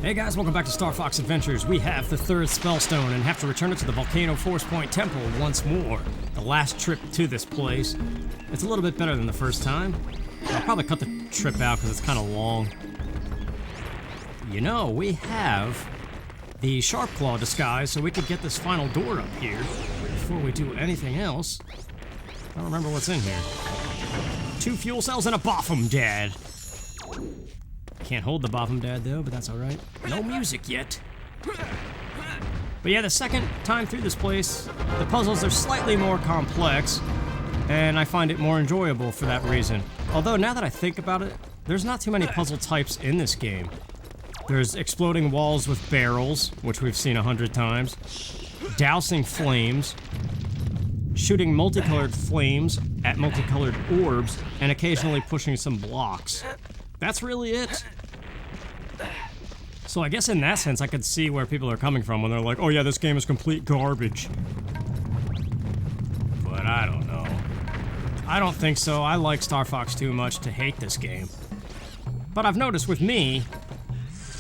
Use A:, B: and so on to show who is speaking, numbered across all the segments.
A: Hey guys, welcome back to Star Fox Adventures. We have the third SpellStone and have to return it to the Volcano Force Point Temple once more. The last trip to this place. It's a little bit better than the first time. I'll probably cut the trip out because it's kind of long. You know, we have the Sharp Claw disguise so we could get this final door up here before we do anything else. I don't remember what's in here. 2 fuel cells and a Boffum Dad. Can't hold the Boffum Dad though, but that's alright. No music yet. But yeah, the second time through this place, the puzzles are slightly more complex, and I find it more enjoyable for that reason. Although, now that I think about it, there's not too many puzzle types in this game. There's exploding walls with barrels, which we've seen 100 times, dousing flames, shooting multicolored flames at multicolored orbs, and occasionally pushing some blocks. That's really it. So I guess in that sense I could see where people are coming from when they're like, oh yeah, this game is complete garbage. But I don't know. I don't think so. I like Star Fox too much to hate this game. But I've noticed with me,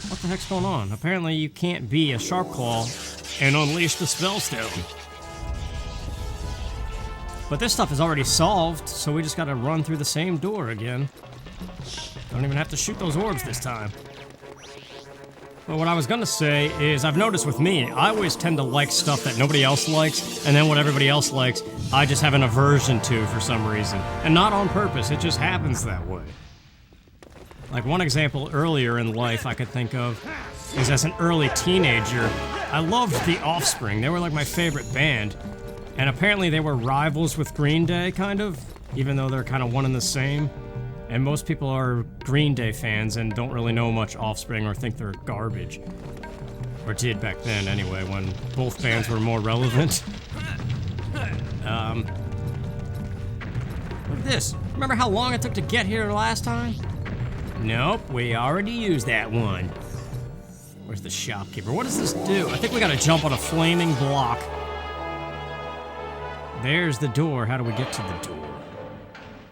A: what the heck's going on? Apparently you can't be a Sharp Claw and unleash the SpellStone. But this stuff is already solved, so we just gotta run through the same door again. Don't even have to shoot those orbs this time. But what I was gonna say is, I've noticed with me, I always tend to like stuff that nobody else likes, and then what everybody else likes, I just have an aversion to for some reason. And not on purpose, it just happens that way. Like one example earlier in life I could think of is as an early teenager, I loved The Offspring. They were like my favorite band. And apparently they were rivals with Green Day, kind of, even though they're kind of one and the same. And most people are Green Day fans and don't really know much Offspring or think they're garbage. Or did back then, anyway, when both bands were more relevant. Look at this. Remember how long it took to get here last time? Nope, we already used that one. Where's the shopkeeper? What does this do? I think we gotta jump on a flaming block. There's the door. How do we get to the door?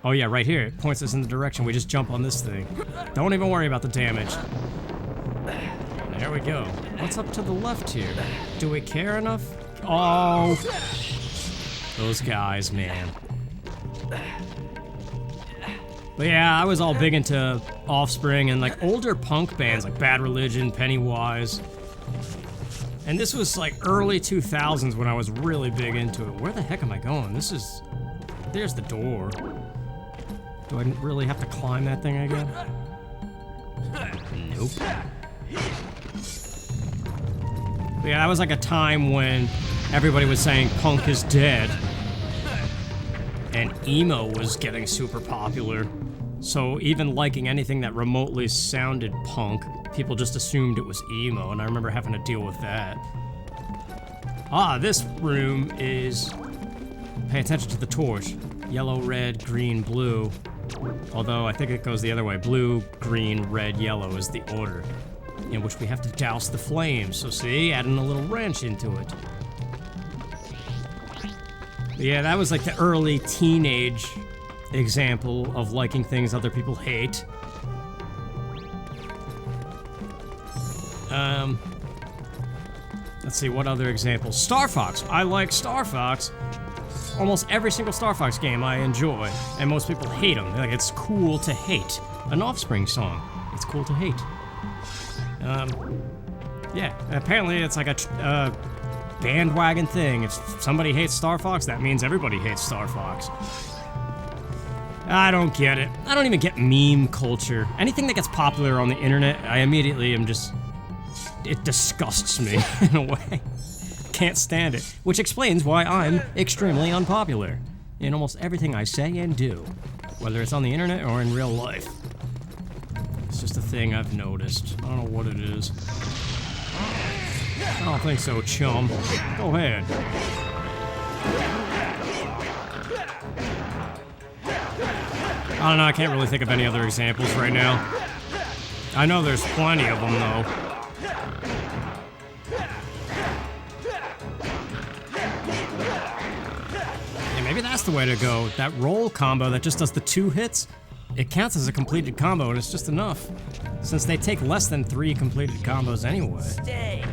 A: Oh yeah, right here. It points us in the direction. We just jump on this thing. Don't even worry about the damage. There we go. What's up to the left here? Do we care enough? Oh! Those guys, man. But yeah, I was all big into Offspring and like older punk bands like Bad Religion, Pennywise. And this was like early 2000s when I was really big into it. Where the heck am I going? There's the door. Do I really have to climb that thing again? Nope. But yeah, that was like a time when everybody was saying punk is dead. And emo was getting super popular. So even liking anything that remotely sounded punk, people just assumed it was emo, and I remember having to deal with that. Ah, this room is... Pay attention to the torch. Yellow, red, green, blue. Although I think it goes the other way. Blue, green, red, yellow is the order in which we have to douse the flames. So see, adding a little wrench into it. But yeah, that was like the early teenage example of liking things other people hate. Let's see, what other examples? Star Fox. I like Star Fox. Almost every single Star Fox game I enjoy, and most people hate them. Like, it's cool to hate. An Offspring song. It's cool to hate. Yeah, apparently it's like a bandwagon thing. If somebody hates Star Fox, that means everybody hates Star Fox. I don't get it. I don't even get meme culture. Anything that gets popular on the internet, I immediately am just... It disgusts me, in a way. Can't stand it. Which explains why I'm extremely unpopular in almost everything I say and do. Whether it's on the internet or in real life. It's just a thing I've noticed. I don't know what it is. I don't think so, chum. Go ahead. I don't know, I can't really think of any other examples right now. I know there's plenty of them, though. Yeah, maybe that's the way to go. That roll combo that just does the 2 hits? it counts as a completed combo, and it's just enough, since they take less than 3 completed combos anyway.
B: Stay.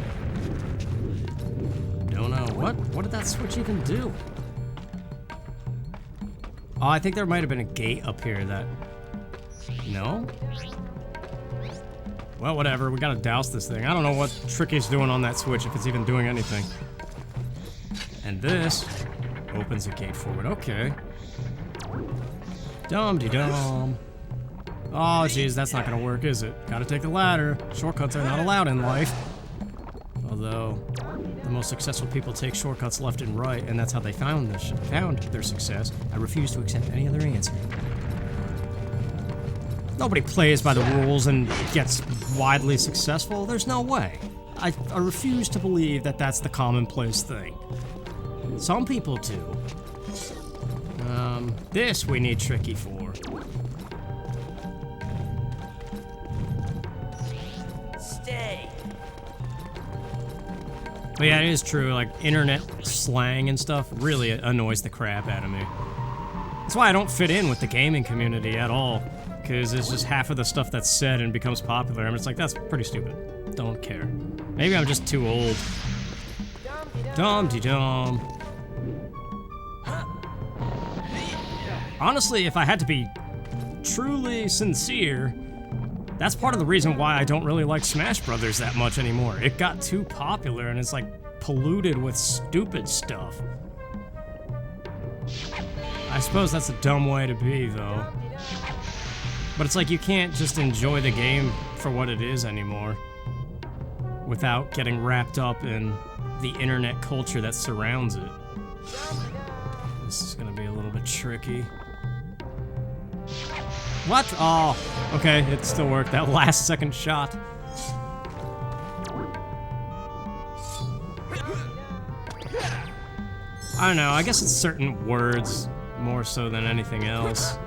A: Don't know. What did that switch even do? Oh, I think there might have been a gate up here that... No? Well, whatever. We gotta douse this thing. I don't know what Tricky's doing on that switch, if it's even doing anything. And this opens a gate forward. Okay. Dum-de-dum. Oh, jeez, that's not gonna work, is it? Gotta take the ladder. Shortcuts are not allowed in life. Although, the most successful people take shortcuts left and right, and that's how they found their success. I refuse to accept any other answer. Nobody plays by the rules and gets widely successful. There's no way. I refuse to believe that that's the commonplace thing. Some people do. This we need Tricky for.
B: Stay.
A: But yeah, it is true, like, internet slang and stuff really annoys the crap out of me. That's why I don't fit in with the gaming community at all, because it's just half of the stuff that's said and becomes popular. I'm just like, that's pretty stupid. Don't care. Maybe I'm just too old. Dum-de-dum. Honestly, if I had to be truly sincere, that's part of the reason why I don't really like Smash Brothers that much anymore. It got too popular and it's like polluted with stupid stuff. I suppose that's a dumb way to be, though. But it's like you can't just enjoy the game for what it is anymore without getting wrapped up in the internet culture that surrounds it. This is gonna be a little bit tricky. What? Oh, okay, it still worked. That last second shot. I don't know, I guess it's certain words more so than anything else.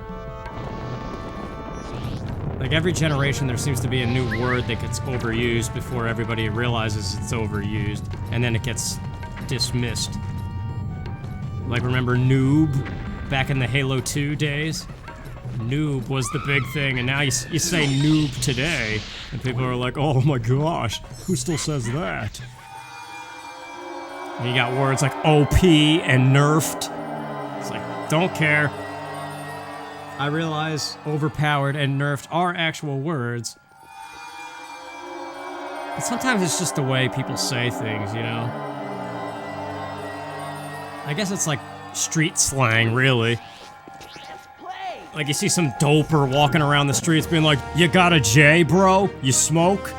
A: Like every generation there seems to be a new word that gets overused before everybody realizes it's overused, and then it gets dismissed. Like remember noob back in the Halo 2 days? Noob was the big thing, and now you say noob today, and people are like, oh my gosh, who still says that? And you got words like OP and nerfed. It's like, don't care. I realize overpowered and nerfed are actual words. But sometimes it's just the way people say things, you know? I guess it's like street slang, really. Like you see some doper walking around the streets being like, you got a J, bro? You smoke?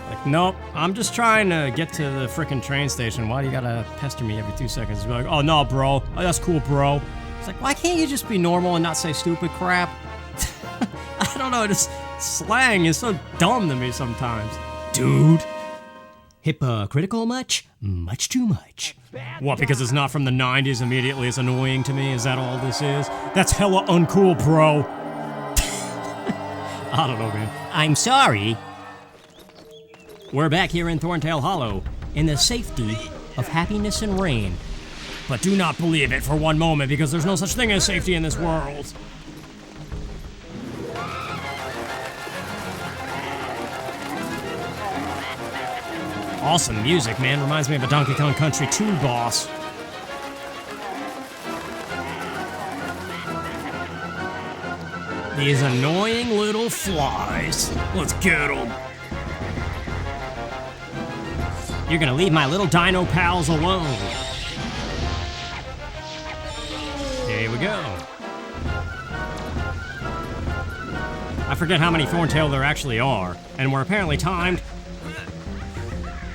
A: Like, nope, I'm just trying to get to the frickin' train station. Why do you gotta pester me every 2 seconds? Be like, oh no, bro. Oh, that's cool, bro. It's like, why can't you just be normal and not say stupid crap? I don't know, this slang is so dumb to me sometimes. Dude. Hypocritical much? Much too much. What, because it's not from the 90s immediately it's annoying to me? Is that all this is? That's hella uncool, bro. I don't know, man. I'm sorry. We're back here in Thorntail Hollow, in the safety of happiness and rain. But do not believe it for one moment, because there's no such thing as safety in this world. Awesome music, man. Reminds me of a Donkey Kong Country 2 boss. These annoying little flies. Let's get them. You're gonna leave my little dino pals alone. Here we go. I forget how many Thorntail there actually are, and we're apparently timed.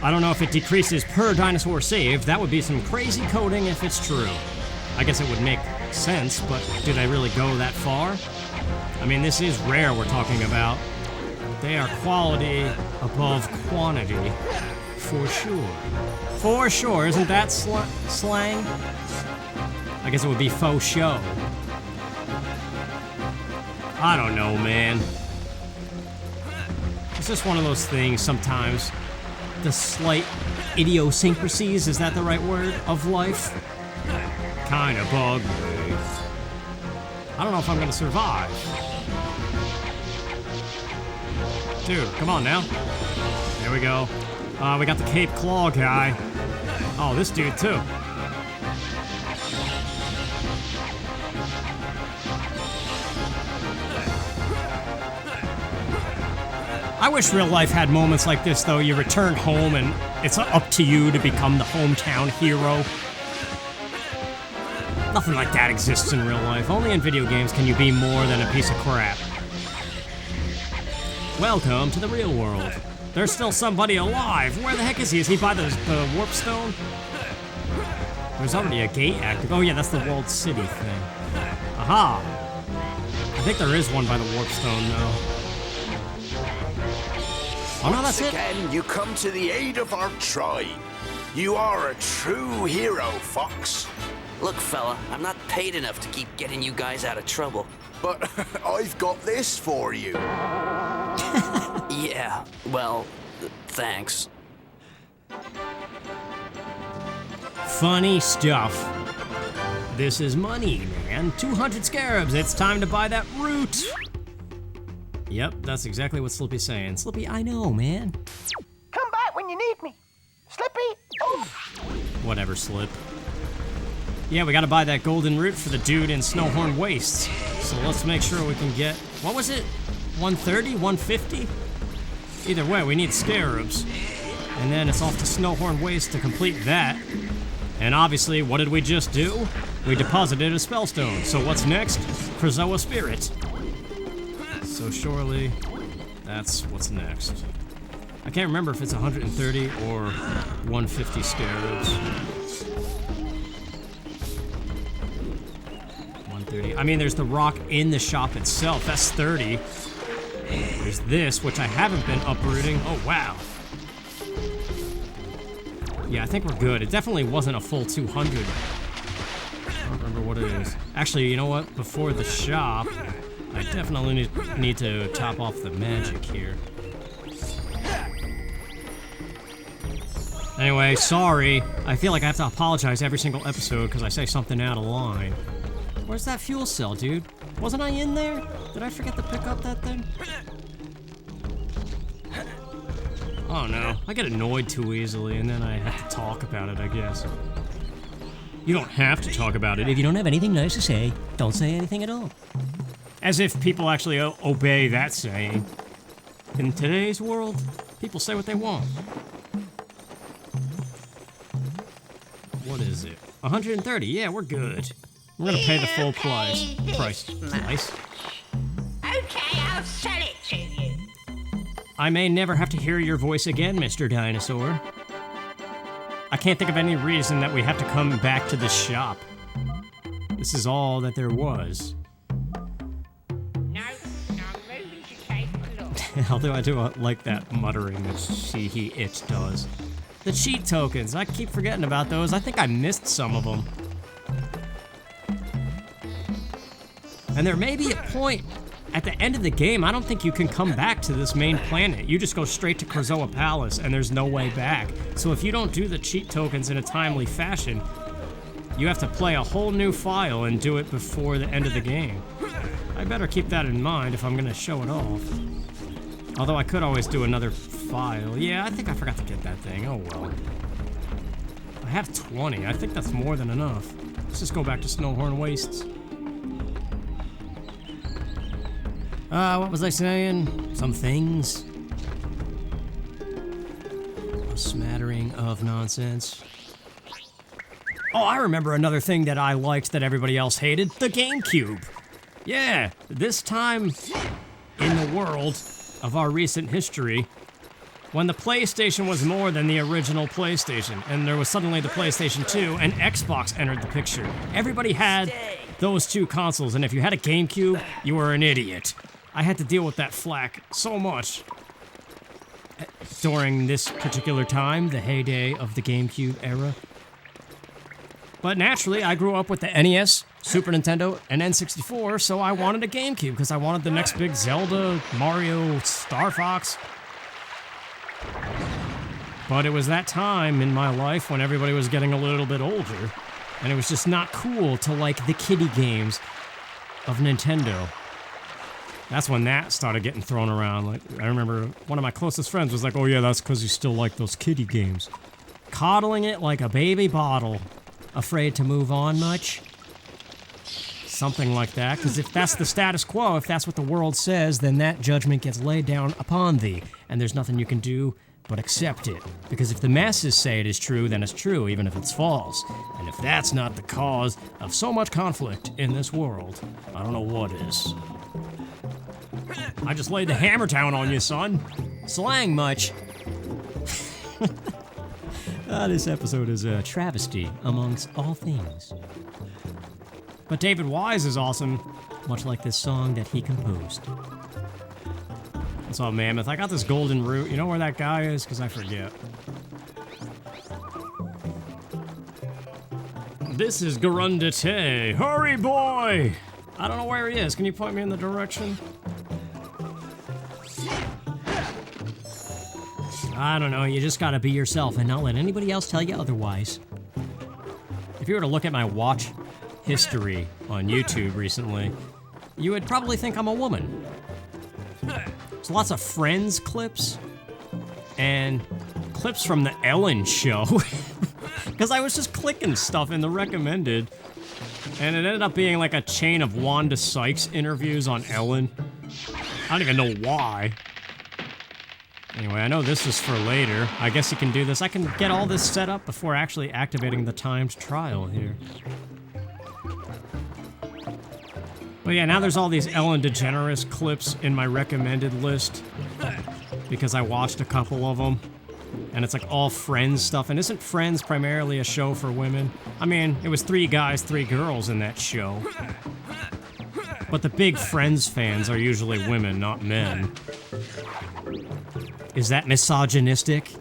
A: I don't know if it decreases per dinosaur saved. That would be some crazy coding if it's true. I guess it would make sense, but do they really go that far? I mean, this is rare we're talking about. They are quality above quantity, for sure. For sure, isn't that slang? I guess it would be faux show. I don't know, man. It's just one of those things sometimes. The slight idiosyncrasies, is that the right word, of life? Kinda bug me. I don't know if I'm gonna survive. Dude, come on now. There we go. We got the Cape Claw guy. Oh, this dude too. I wish real life had moments like this, though. You return home and it's up to you to become the hometown hero. Nothing like that exists in real life. Only in video games can you be more than a piece of crap. Welcome to the real world. There's still somebody alive. Where the heck is he? Is he by the warp stone? There's already a gate active. Oh yeah, that's the walled city thing. Aha! I think there is one by the warp stone, though. Oh no, that's it.
C: Once again, you come to the aid of our tribe. You are a true hero, Fox.
B: Look, fella, I'm not paid enough to keep getting you guys out of trouble.
C: But I've got this for you.
B: Yeah, well, thanks.
A: Funny stuff. This is money, man. 200 scarabs. It's time to buy that root. Yep, that's exactly what Slippy's saying. Slippy, I know, man.
D: Come back when you need me. Slippy, oh.
A: Whatever, Slip. Yeah, we gotta buy that golden root for the dude in SnowHorn Wastes. So let's make sure we can get, what was it? 130, 150? Either way, we need scarabs. And then it's off to SnowHorn Wastes to complete that. And obviously, what did we just do? We deposited a SpellStone. So what's next? Krazoa Spirit. So surely, that's what's next. I can't remember if it's 130 or 150 scarabs. 130. I mean, there's the rock in the shop itself. That's 30. There's this, which I haven't been uprooting. Oh, wow. Yeah, I think we're good. It definitely wasn't a full 200. I don't remember what it is. Actually, you know what? Before the shop, I definitely need to top off the magic here. Anyway, sorry. I feel like I have to apologize every single episode because I say something out of line. Where's that fuel cell, dude? Wasn't I in there? Did I forget to pick up that thing? Oh no, I get annoyed too easily and then I have to talk about it, I guess. You don't have to talk about it. If you don't have anything nice to say, don't say anything at all. As if people actually obey that saying. In today's world, people say what they want. What is it? 130, yeah, we're good. We're gonna pay the full price.
D: Okay, I'll sell it to you.
A: I may never have to hear your voice again, Mr. Dinosaur. I can't think of any reason that we have to come back to this shop. This is all that there was.
D: No, I'm moving to take a look.
A: Although I do like that muttering that it does. The cheat tokens, I keep forgetting about those. I think I missed some of them. And there may be a point at the end of the game, I don't think you can come back to this main planet. You just go straight to Krazoa Palace and there's no way back. So if you don't do the cheat tokens in a timely fashion, you have to play a whole new file and do it before the end of the game. I better keep that in mind if I'm gonna show it off. Although I could always do another file. Yeah, I think I forgot to get that thing. Oh well. I have 20. I think that's more than enough. Let's just go back to SnowHorn Wastes. What was I saying? Some things. A smattering of nonsense. Oh, I remember another thing that I liked that everybody else hated. The GameCube. Yeah, this time in the world of our recent history, when the PlayStation was more than the original PlayStation, and there was suddenly the PlayStation 2, and Xbox entered the picture. Everybody had those two consoles, and if you had a GameCube, you were an idiot. I had to deal with that flack so much during this particular time, the heyday of the GameCube era. But naturally, I grew up with the NES, Super Nintendo, and N64, so I wanted a GameCube because I wanted the next big Zelda, Mario, Star Fox. But it was that time in my life when everybody was getting a little bit older, and it was just not cool to like the kiddie games of Nintendo. That's when that started getting thrown around. Like, I remember one of my closest friends was like, oh yeah, that's because you still like those kiddie games. Coddling it like a baby bottle. Afraid to move on much? Something like that, because if that's the status quo, if that's what the world says, then that judgment gets laid down upon thee, and there's nothing you can do but accept it. Because if the masses say it is true, then it's true, even if it's false. And if that's not the cause of so much conflict in this world, I don't know what is. I just laid the hammer down on you, son. Slang much? This episode is a travesty amongst all things. But David Wise is awesome, much like this song that he composed. What's up, Mammoth? I got this golden root. You know where that guy is? Because I forget. This is Garundate. Hurry, boy! I don't know where he is. Can you point me in the direction? I don't know. You just gotta be yourself and not let anybody else tell you otherwise. If you were to look at my watch history on YouTube recently, you would probably think I'm a woman. There's lots of Friends clips and clips from the Ellen show. Because I was just clicking stuff in the recommended, and it ended up being like a chain of Wanda Sykes interviews on Ellen. I don't even know why. Anyway, I know this is for later. I guess you can do this. I can get all this set up before actually activating the timed trial here. But yeah, now there's all these Ellen DeGeneres clips in my recommended list because I watched a couple of them, and it's like all Friends stuff. And isn't Friends primarily a show for women? I mean, it was 3 guys, 3 girls in that show. But the big Friends fans are usually women, not men. Is that misogynistic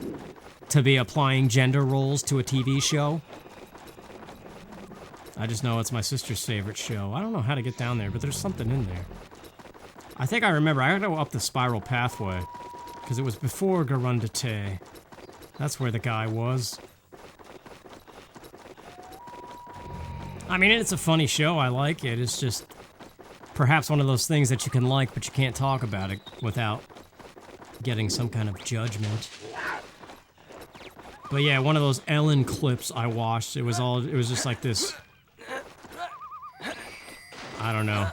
A: to be applying gender roles to a TV show? I just know it's my sister's favorite show. I don't know how to get down there, but there's something in there. I think I remember. I gotta go up the spiral pathway, because it was before Garundate. That's where the guy was. I mean, it's a funny show. I like it. It's just perhaps one of those things that you can like, but you can't talk about it without getting some kind of judgment. But yeah, one of those Ellen clips I watched, it was just like this, I don't know,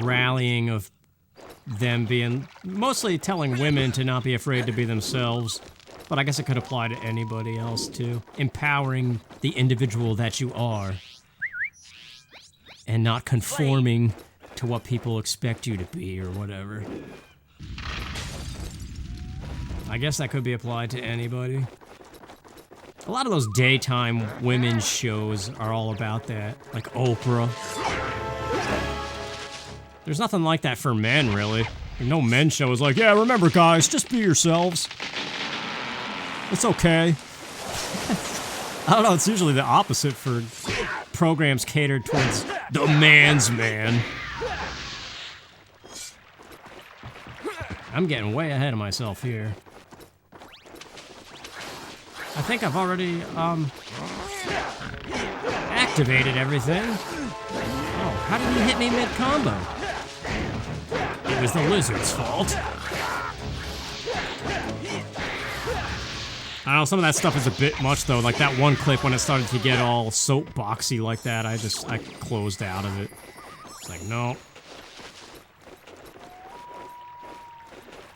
A: rallying of them being, mostly telling women to not be afraid to be themselves, but I guess it could apply to anybody else too. Empowering the individual that you are, and not conforming to what people expect you to be or whatever. I guess that could be applied to anybody. A lot of those daytime women's shows are all about that, like Oprah. There's nothing like that for men, really. No men's show is like, yeah, remember guys, just be yourselves. It's okay. I don't know, it's usually the opposite for programs catered towards the man's man. I'm getting way ahead of myself here. I think I've already, activated everything. Oh, how did he hit me mid-combo? It was the lizard's fault. I don't know, some of that stuff is a bit much, though. Like that one clip when it started to get all soapboxy like that, I closed out of it. It's like, no.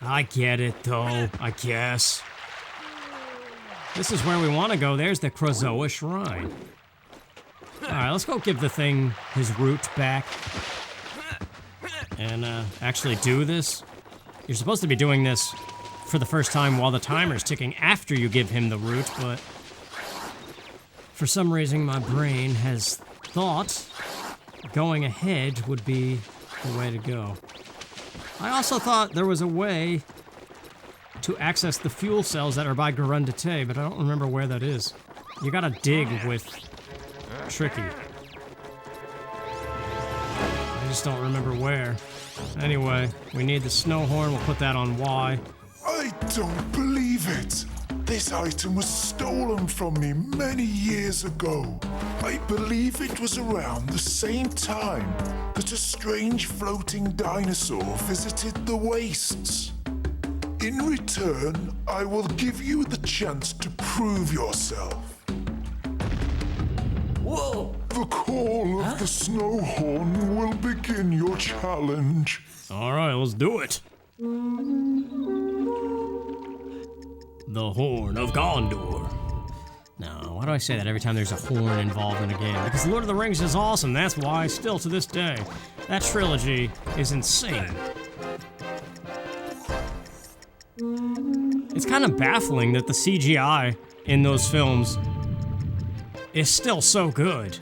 A: I get it, though, I guess. This is where we want to go. There's the Krazoa Shrine. Alright, let's go give the thing his root back. And, actually do this. You're supposed to be doing this for the first time while the timer's ticking after you give him the root, but for some reason my brain has thought going ahead would be the way to go. I also thought there was a way to access the fuel cells that are by Garundate, but I don't remember where that is. You gotta dig with Tricky. I just don't remember where. Anyway, we need the SnowHorn. We'll put that on Y.
E: I don't believe it. This item was stolen from me many years ago. I believe it was around the same time that a strange floating dinosaur visited the wastes. In return, I will give you the chance to prove yourself.
B: Whoa!
E: The call of the SnowHorn will begin your challenge.
A: Alright, let's do it. The Horn of Gondor. Now, why do I say that every time there's a horn involved in a game? Because Lord of the Rings is awesome, that's why, still to this day. That trilogy is insane. It's kind of baffling that the CGI in those films is still so good.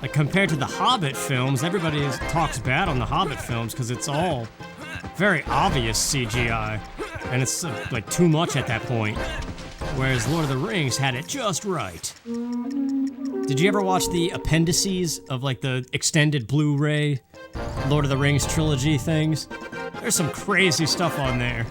A: Like, compared to the Hobbit films, everybody talks bad on the Hobbit films because it's all very obvious CGI, and it's like too much at that point. Whereas Lord of the Rings had it just right. Did you ever watch the appendices of like the extended Blu-ray Lord of the Rings trilogy things? There's some crazy stuff on there.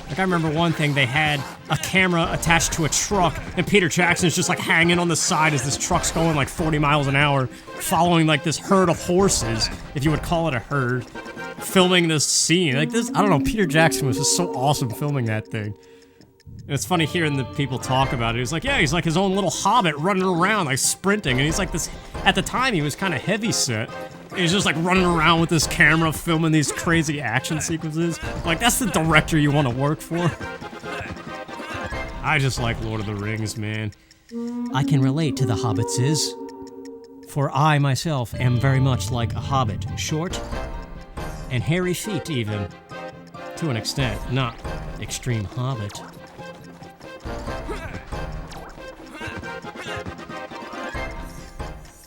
A: Like, I remember one thing, they had a camera attached to a truck, and Peter Jackson's just like hanging on the side as this truck's going like 40 miles an hour, following like this herd of horses, if you would call it a herd, filming this scene. Like this, I don't know, Peter Jackson was just so awesome filming that thing. And it's funny hearing the people talk about it. He's like, yeah, he's like his own little hobbit running around, like sprinting, and he's like this, at the time he was kind of heavy set. He's just like running around with this camera filming these crazy action sequences. Like, that's the director you want to work for. I just like Lord of the Rings, man. I can relate to the hobbitses, for I myself am very much like a hobbit. Short and hairy feet even, to an extent, not extreme hobbit.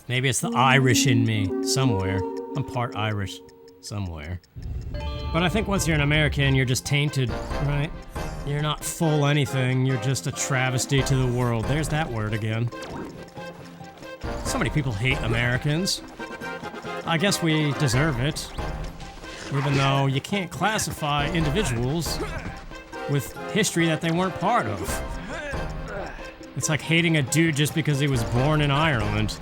A: Maybe it's the Irish in me, somewhere. I'm part Irish, somewhere. But I think once you're an American, you're just tainted, right? You're not full anything, you're just a travesty to the world. There's that word again. So many people hate Americans. I guess we deserve it. Even though you can't classify individuals with history that they weren't part of. It's like hating a dude just because he was born in Ireland.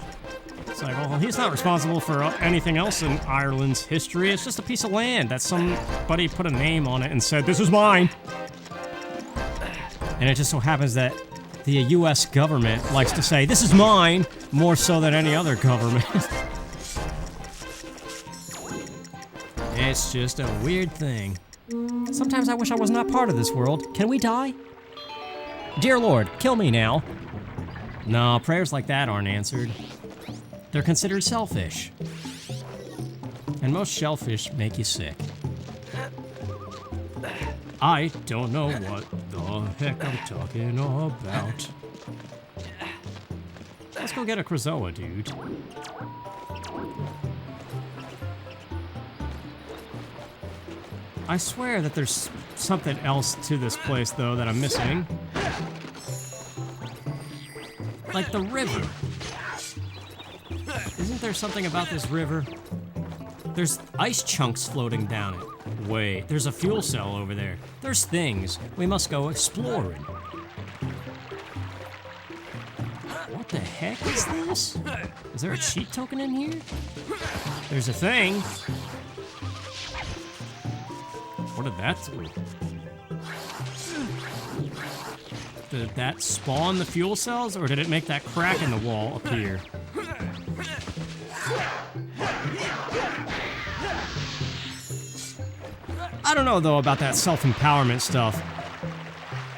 A: It's like, well, he's not responsible for anything else in Ireland's history. It's just a piece of land that somebody put a name on it and said, this is mine. And it just so happens that the US government likes to say, this is mine, more so than any other government. It's just a weird thing. Sometimes I wish I was not part of this world. Can we die? Dear Lord, kill me now. No, prayers like that aren't answered. They're considered selfish. And most shellfish make you sick. I don't know what the heck I'm talking about. Let's go get a Krazoa, dude. I swear that there's something else to this place, though, that I'm missing. Like the river. Isn't there something about this river? There's ice chunks floating down it. Wait, there's a fuel cell over there. There's things. We must go exploring. What the heck is this? Is there a cheat token in here? There's a thing. What did that do? Did that spawn the fuel cells, or did it make that crack in the wall appear? I don't know, though, about that self-empowerment stuff.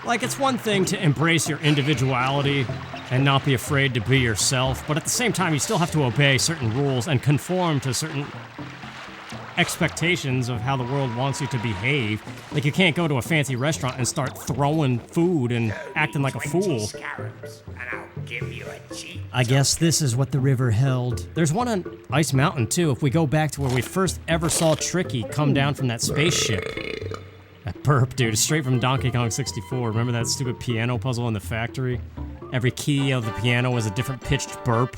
A: Like, it's one thing to embrace your individuality and not be afraid to be yourself, but at the same time, you still have to obey certain rules and conform to certain expectations of how the world wants you to behave. Like, you can't go to a fancy restaurant and start throwing food and acting like a fool. I guess this is what the river held. There's one on Ice Mountain, too, if we go back to where we first ever saw Tricky come down from that spaceship. That burp, dude, is straight from Donkey Kong 64. Remember that stupid piano puzzle in the factory? Every key of the piano was a different pitched burp.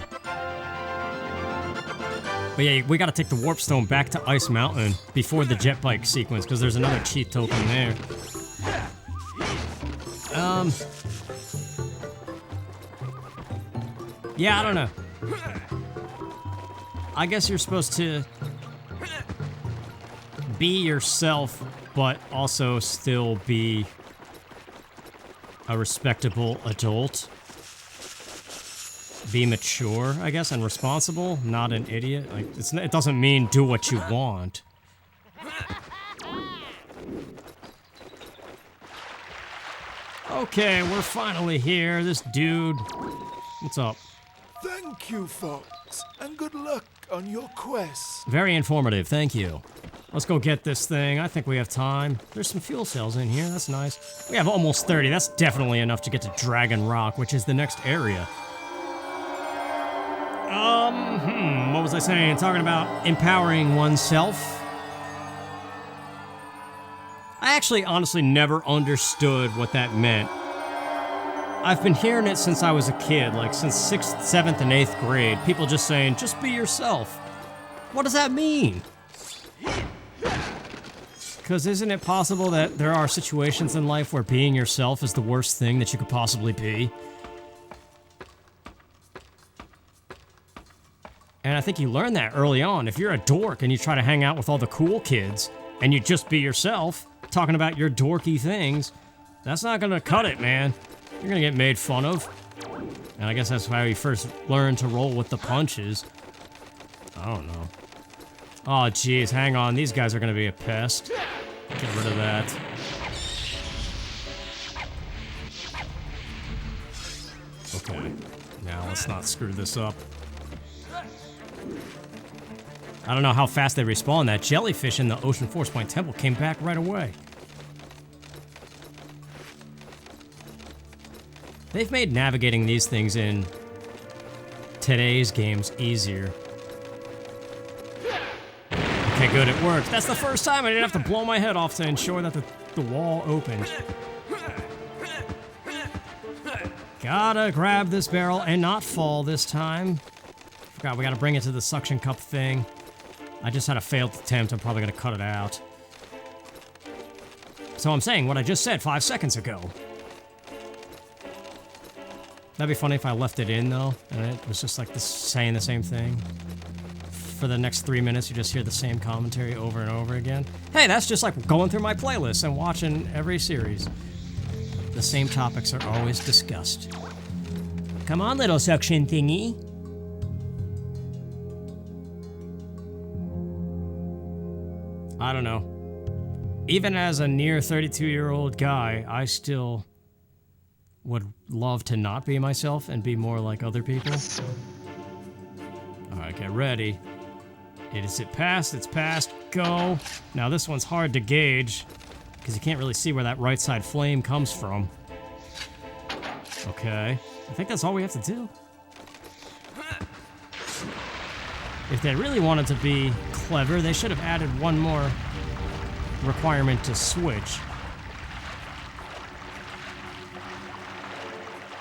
A: But yeah, we gotta take the Warp Stone back to Ice Mountain before the jet bike sequence, because there's another cheat token there. Yeah, I don't know. I guess you're supposed to be yourself, but also still be a respectable adult. Be mature, I guess, and responsible, not an idiot. Like, it doesn't mean do what you want. Okay, we're finally here. This dude... What's up?
E: Thank you, Fox, and good luck on your quest.
A: Very informative, thank you. Let's go get this thing. I think we have time. There's some fuel cells in here, that's nice. We have almost 30. That's definitely enough to get to Dragon Rock, which is the next area. What was I saying? Talking about empowering oneself. I actually honestly never understood what that meant. I've been hearing it since I was a kid, like since 6th, 7th, and 8th grade. People just saying, just be yourself. What does that mean? Because isn't it possible that there are situations in life where being yourself is the worst thing that you could possibly be? And I think you learn that early on. If you're a dork and you try to hang out with all the cool kids and you just be yourself, talking about your dorky things, that's not gonna cut it, man. You're gonna get made fun of. And I guess that's how you first learn to roll with the punches. I don't know. Oh, geez, hang on. These guys are gonna be a pest. Get rid of that. Okay. Now let's not screw this up. I don't know how fast they respawn. That jellyfish in the Ocean Force Point Temple came back right away. They've made navigating these things in today's games easier. Okay, good, it worked. That's the first time I didn't have to blow my head off to ensure that the wall opened. Gotta grab this barrel and not fall this time. Forgot we gotta bring it to the suction cup thing. I just had a failed attempt. I'm probably gonna cut it out. So I'm saying what I just said 5 seconds ago. That'd be funny if I left it in, though, and it was just like this, saying the same thing. For the next 3 minutes, you just hear the same commentary over and over again. Hey, that's just like going through my playlist and watching every series. The same topics are always discussed. Come on, little suction thingy. I don't know. Even as a near 32-year-old guy, I still would love to not be myself and be more like other people. Alright, get ready. Is it passed? It's passed. Go. Now this one's hard to gauge because you can't really see where that right side flame comes from. Okay. I think that's all we have to do. If they really wanted to be clever, they should have added one more requirement to switch.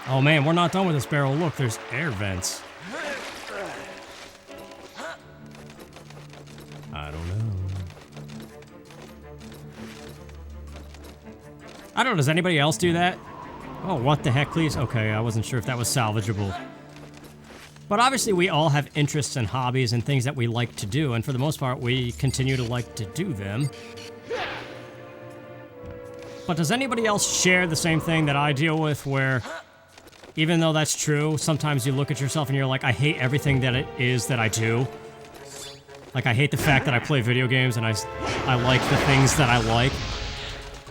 A: Oh man, we're not done with this barrel. Look, there's air vents. I don't know. I don't know, does anybody else do that? Oh, what the heck, please? Okay, I wasn't sure if that was salvageable. But obviously we all have interests and hobbies and things that we like to do, and for the most part we continue to like to do them. But does anybody else share the same thing that I deal with, where even though that's true, sometimes you look at yourself and you're like, I hate everything that it is that I do. Like, I hate the fact that I play video games and I like the things that I like.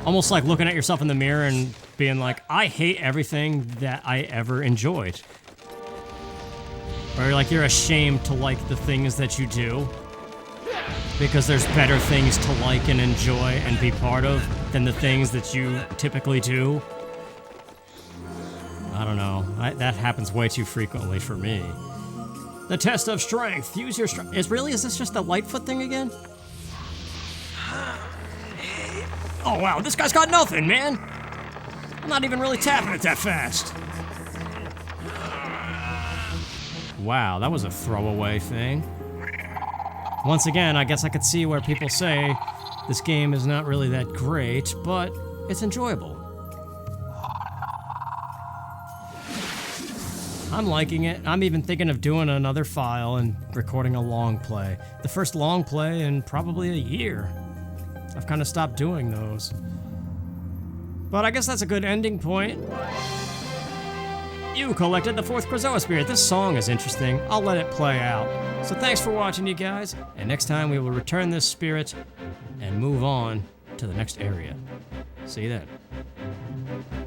A: Almost like looking at yourself in the mirror and being like, I hate everything that I ever enjoyed. Or like you're ashamed to like the things that you do because there's better things to like and enjoy and be part of than the things that you typically do. I don't know. That happens way too frequently for me. The test of strength. Use your strength. Is this just the Lightfoot thing again? Oh wow, this guy's got nothing, man. I'm not even really tapping it that fast. Wow, that was a throwaway thing. Once again, I guess I could see where people say this game is not really that great, but it's enjoyable. I'm liking it. I'm even thinking of doing another file and recording a long play. The first long play in probably a year. I've kind of stopped doing those. But I guess that's a good ending point. You collected the 4th Krazoa Spirit. This song is interesting. I'll let it play out. So thanks for watching, you guys. And next time we will return this spirit and move on to the next area. See you then.